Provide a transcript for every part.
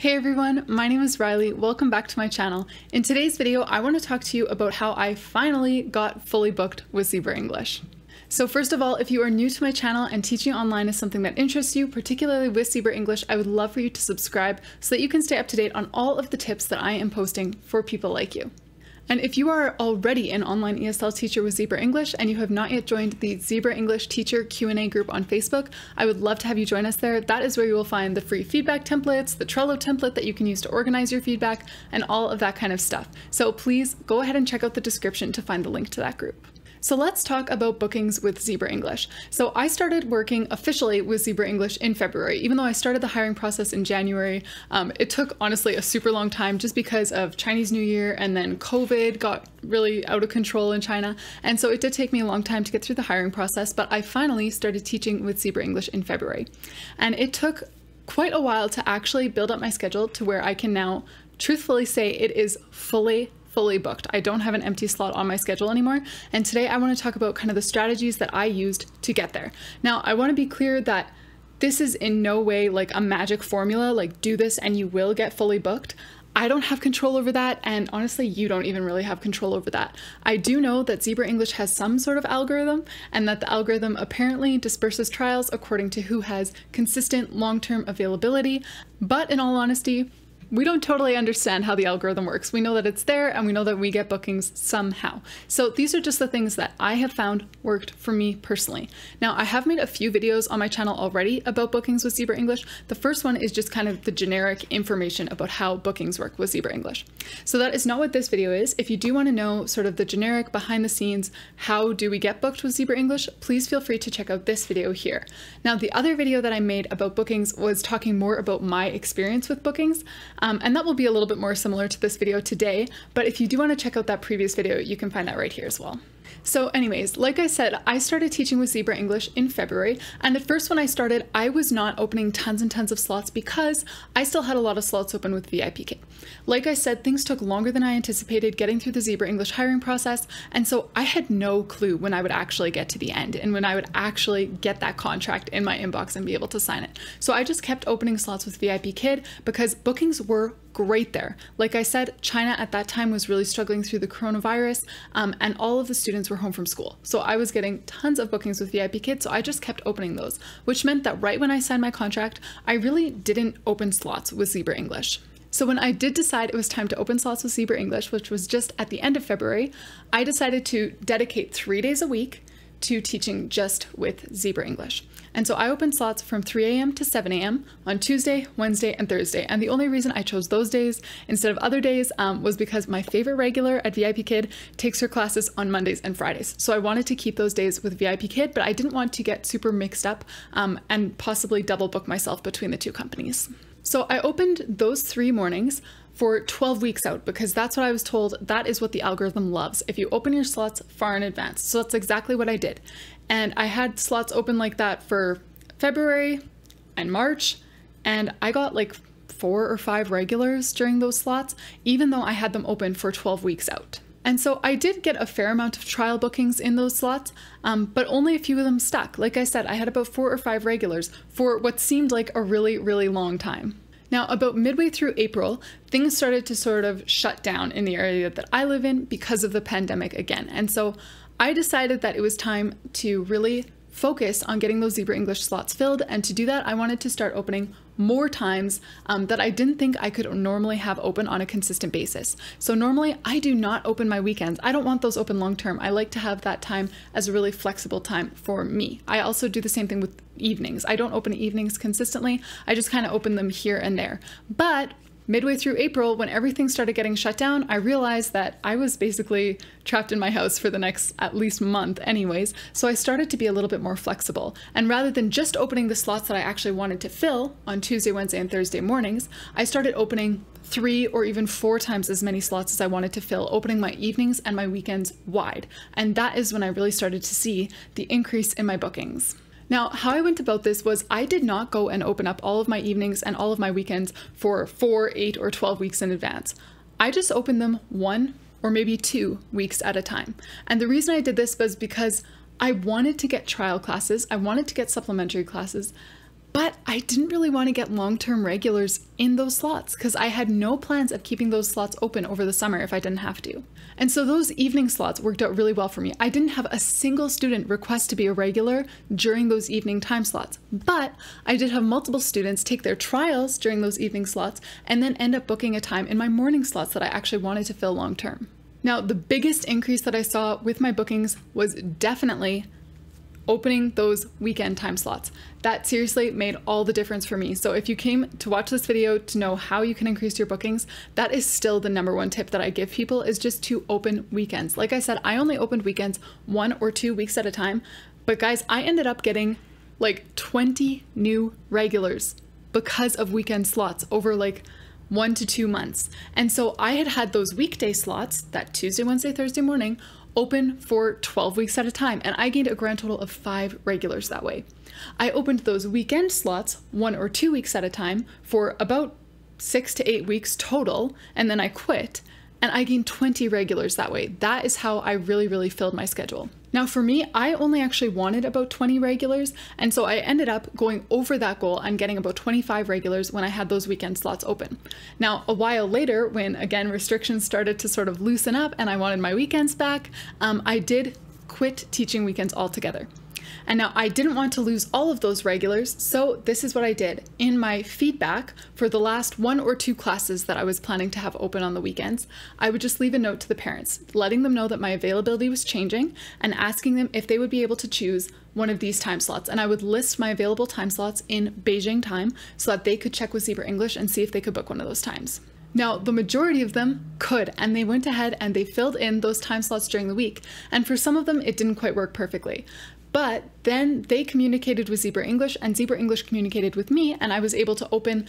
Hey everyone, my name is Riley. Welcome back to my channel. In today's video, I want to talk to you about how I finally got fully booked with ZebraEnglish. So first of all, if you are new to my channel and teaching online is something that interests you, particularly with ZebraEnglish, I would love for you to subscribe so that you can stay up to date on all of the tips that I am posting for people like you. And if you are already an online ESL teacher with ZebraEnglish and you have not yet joined the ZebraEnglish Teacher Q&A group on Facebook, I would love to have you join us there. That is where you will find the free feedback templates, the Trello template that you can use to organize your feedback, and all of that kind of stuff. So please go ahead and check out the description to find the link to that group. So let's talk about bookings with ZebraEnglish. So I started working officially with ZebraEnglish in February, even though I started the hiring process in January. It took honestly a super long time just because of Chinese New Year, and then COVID got really out of control in China. And so it did take me a long time to get through the hiring process, but I finally started teaching with ZebraEnglish in February. And it took quite a while to actually build up my schedule to where I can now truthfully say it is fully booked. I don't have an empty slot on my schedule anymore. And today I want to talk about kind of the strategies that I used to get there. Now, I want to be clear that this is in no way like a magic formula, like do this and you will get fully booked. I don't have control over that, and honestly, you don't even really have control over that. I do know that ZebraEnglish has some sort of algorithm, and that the algorithm apparently disperses trials according to who has consistent long-term availability, but in all honesty, we don't totally understand how the algorithm works. We know that it's there and we know that we get bookings somehow. So these are just the things that I have found worked for me personally. Now, I have made a few videos on my channel already about bookings with ZebraEnglish. The first one is just kind of the generic information about how bookings work with ZebraEnglish. So that is not what this video is. If you do want to know sort of the generic behind the scenes, how do we get booked with ZebraEnglish, please feel free to check out this video here. Now, the other video that I made about bookings was talking more about my experience with bookings. And that will be a little bit more similar to this video today, but if you do want to check out that previous video, you can find that right here as well. So anyways, like I said, I started teaching with ZebraEnglish in February, and at first when I started, I was not opening tons and tons of slots because I still had a lot of slots open with VIP Kid. Like I said, things took longer than I anticipated getting through the ZebraEnglish hiring process, and so I had no clue when I would actually get to the end and when I would actually get that contract in my inbox and be able to sign it. So I just kept opening slots with VIP Kid because bookings were great there. Like I said, China at that time was really struggling through the coronavirus, and all of the students were home from school. So I was getting tons of bookings with VIP Kids, so I just kept opening those, which meant that right when I signed my contract, I really didn't open slots with ZebraEnglish. So when I did decide it was time to open slots with ZebraEnglish, which was just at the end of February, I decided to dedicate 3 days a week to teaching just with ZebraEnglish. And so I opened slots from 3 a.m. to 7 a.m. on Tuesday, Wednesday, and Thursday. And the only reason I chose those days instead of other days was because my favorite regular at VIP Kid takes her classes on Mondays and Fridays. So I wanted to keep those days with VIP Kid, but I didn't want to get super mixed up and possibly double book myself between the two companies. So I opened those 3 mornings for 12 weeks out because that's what I was told. That is what the algorithm loves, if you open your slots far in advance. So that's exactly what I did. And I had slots open like that for February and March, and I got like 4 or 5 regulars during those slots, even though I had them open for 12 weeks out. And so I did get a fair amount of trial bookings in those slots, but only a few of them stuck. Like I said, I had about 4 or 5 regulars for what seemed like a really, really long time. Now, about midway through April, things started to sort of shut down in the area that I live in because of the pandemic again. And so I decided that it was time to really focus on getting those ZebraEnglish slots filled. And to do that, I wanted to start opening more times that I didn't think I could normally have open on a consistent basis. So normally I do not open my weekends. I don't want those open long term. I like to have that time as a really flexible time for me. I also do the same thing with evenings. I don't open evenings consistently. I just kind of open them here and there. But midway through April, when everything started getting shut down, I realized that I was basically trapped in my house for the next at least month anyways, so I started to be a little bit more flexible. And rather than just opening the slots that I actually wanted to fill on Tuesday, Wednesday, and Thursday mornings, I started opening 3 or even 4 times as many slots as I wanted to fill, opening my evenings and my weekends wide. And that is when I really started to see the increase in my bookings. Now, how I went about this was I did not go and open up all of my evenings and all of my weekends for 4, 8, or 12 weeks in advance. I just opened them 1 or maybe 2 weeks at a time. And the reason I did this was because I wanted to get trial classes, I wanted to get supplementary classes, But I didn't really want to get long-term regulars in those slots because I had no plans of keeping those slots open over the summer if I didn't have to. And so those evening slots worked out really well for me. I didn't have a single student request to be a regular during those evening time slots, but I did have multiple students take their trials during those evening slots and then end up booking a time in my morning slots that I actually wanted to fill long-term. Now, the biggest increase that I saw with my bookings was definitely opening those weekend time slots. That seriously made all the difference for me. So if you came to watch this video to know how you can increase your bookings, that is still the number one tip that I give people, is just to open weekends. Like I said, I only opened weekends 1 or 2 weeks at a time, but guys, I ended up getting like 20 new regulars because of weekend slots over like 1 to 2 months. And so I had those weekday slots, that Tuesday, Wednesday, Thursday morning, open for 12 weeks at a time, and I gained a grand total of 5 regulars that way. I opened those weekend slots 1 or 2 weeks at a time for about 6 to 8 weeks total, and then I quit, and I gained 20 regulars that way. That is how I really filled my schedule. Now for me, I only actually wanted about 20 regulars, and so I ended up going over that goal and getting about 25 regulars when I had those weekend slots open. Now, a while later, when again restrictions started to sort of loosen up and I wanted my weekends back, I did quit teaching weekends altogether. And now I didn't want to lose all of those regulars, so this is what I did. In my feedback for the last 1 or 2 classes that I was planning to have open on the weekends, I would just leave a note to the parents, letting them know that my availability was changing and asking them if they would be able to choose one of these time slots. And I would list my available time slots in Beijing time so that they could check with ZebraEnglish and see if they could book one of those times. Now, the majority of them could, and they went ahead and they filled in those time slots during the week. And for some of them, it didn't quite work perfectly. But then they communicated with ZebraEnglish, and ZebraEnglish communicated with me, and I was able to open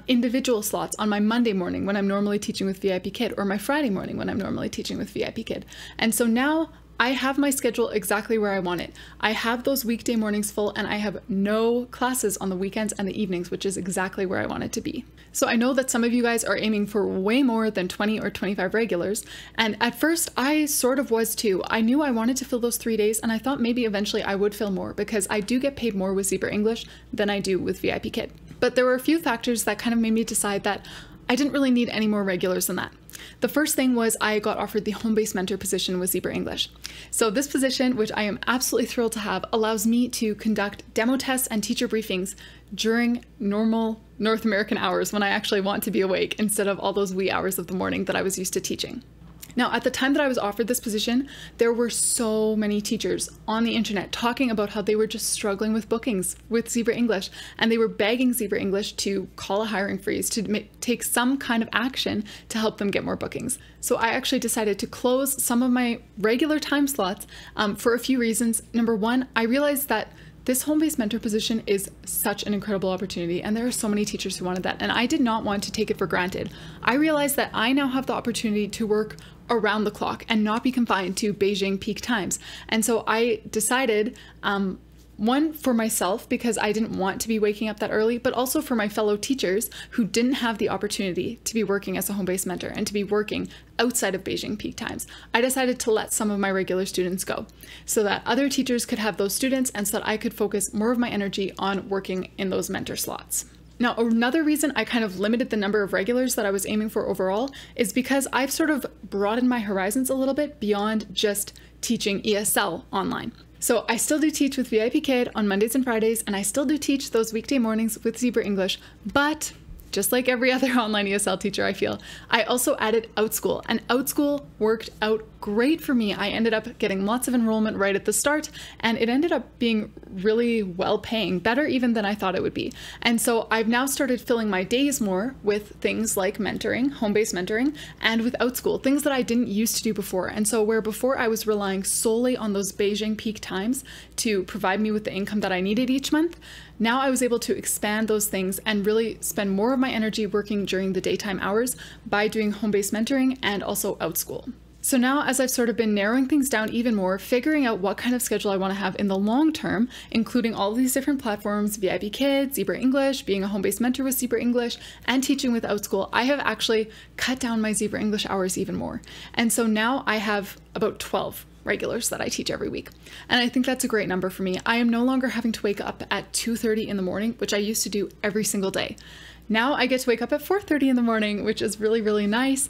individual slots on my Monday morning when I'm normally teaching with VIP Kid, or my Friday morning when I'm normally teaching with VIP Kid. And so now I have my schedule exactly where I want it. I have those weekday mornings full, and I have no classes on the weekends and the evenings, which is exactly where I want it to be. So I know that some of you guys are aiming for way more than 20 or 25 regulars, and at first I sort of was too. I knew I wanted to fill those 3 days, and I thought maybe eventually I would fill more because I do get paid more with ZebraEnglish than I do with VIP Kid. But there were a few factors that kind of made me decide that I didn't really need any more regulars than that. The first thing was I got offered the home-based mentor position with ZebraEnglish. So this position, which I am absolutely thrilled to have, allows me to conduct demo tests and teacher briefings during normal North American hours when I actually want to be awake instead of all those wee hours of the morning that I was used to teaching. Now, at the time that I was offered this position, there were so many teachers on the internet talking about how they were just struggling with bookings with ZebraEnglish, and they were begging ZebraEnglish to call a hiring freeze, to take some kind of action to help them get more bookings. So I actually decided to close some of my regular time slots for a few reasons. Number one, I realized that this home-based mentor position is such an incredible opportunity, and there are so many teachers who wanted that, and I did not want to take it for granted. I realized that I now have the opportunity to work around the clock and not be confined to Beijing peak times. And so I decided, one, for myself, because I didn't want to be waking up that early, but also for my fellow teachers who didn't have the opportunity to be working as a home-based mentor and to be working outside of Beijing peak times. I decided to let some of my regular students go so that other teachers could have those students and so that I could focus more of my energy on working in those mentor slots. Now, another reason I kind of limited the number of regulars that I was aiming for overall is because I've sort of broadened my horizons a little bit beyond just teaching ESL online. So I still do teach with VIP Kid on Mondays and Fridays, and I still do teach those weekday mornings with ZebraEnglish, but just like every other online ESL teacher, I feel, I also added OutSchool, and OutSchool worked out great for me. I ended up getting lots of enrollment right at the start, and it ended up being really well paying, better even than I thought it would be. And so I've now started filling my days more with things like mentoring, home-based mentoring, and with OutSchool, things that I didn't used to do before. And so where before I was relying solely on those Beijing peak times to provide me with the income that I needed each month, now I was able to expand those things and really spend more of my energy working during the daytime hours by doing home-based mentoring and also OutSchool. So now, as I've sort of been narrowing things down even more, figuring out what kind of schedule I want to have in the long term, including all of these different platforms, VIP Kids, ZebraEnglish, being a home-based mentor with ZebraEnglish, and teaching with OutSchool, I have actually cut down my ZebraEnglish hours even more. And so now I have about 12 regulars that I teach every week. And I think that's a great number for me. I am no longer having to wake up at 2:30 in the morning, which I used to do every single day. Now I get to wake up at 4:30 in the morning, which is really, really nice.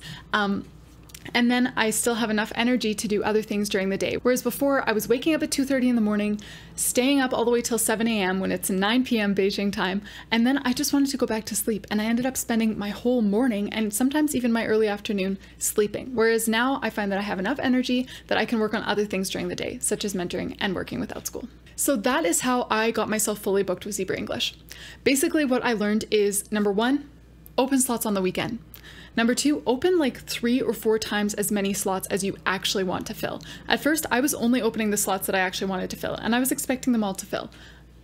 And then I still have enough energy to do other things during the day. Whereas before, I was waking up at 2:30 in the morning, staying up all the way till 7 a.m. when it's 9 p.m. Beijing time, and then I just wanted to go back to sleep. And I ended up spending my whole morning and sometimes even my early afternoon sleeping. Whereas now I find that I have enough energy that I can work on other things during the day, such as mentoring and working with Outschool. So that is how I got myself fully booked with ZebraEnglish. Basically, what I learned is, number one, open slots on the weekend. Number two, open like 3 or 4 times as many slots as you actually want to fill. At first, I was only opening the slots that I actually wanted to fill, and I was expecting them all to fill.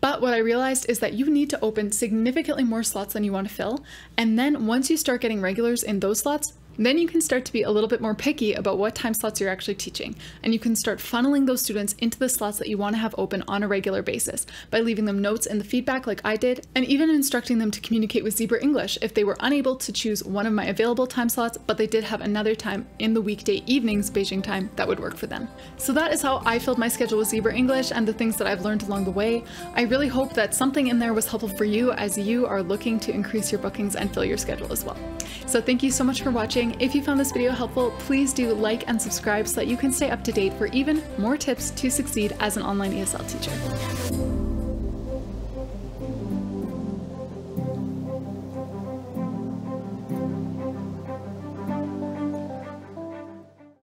But what I realized is that you need to open significantly more slots than you want to fill. And then once you start getting regulars in those slots, then you can start to be a little bit more picky about what time slots you're actually teaching. And you can start funneling those students into the slots that you want to have open on a regular basis by leaving them notes in the feedback like I did, and even instructing them to communicate with ZebraEnglish if they were unable to choose one of my available time slots, but they did have another time in the weekday evenings Beijing time that would work for them. So that is how I filled my schedule with ZebraEnglish and the things that I've learned along the way. I really hope that something in there was helpful for you as you are looking to increase your bookings and fill your schedule as well. So thank you so much for watching. If you found this video helpful, please do like and subscribe so that you can stay up to date for even more tips to succeed as an online ESL teacher.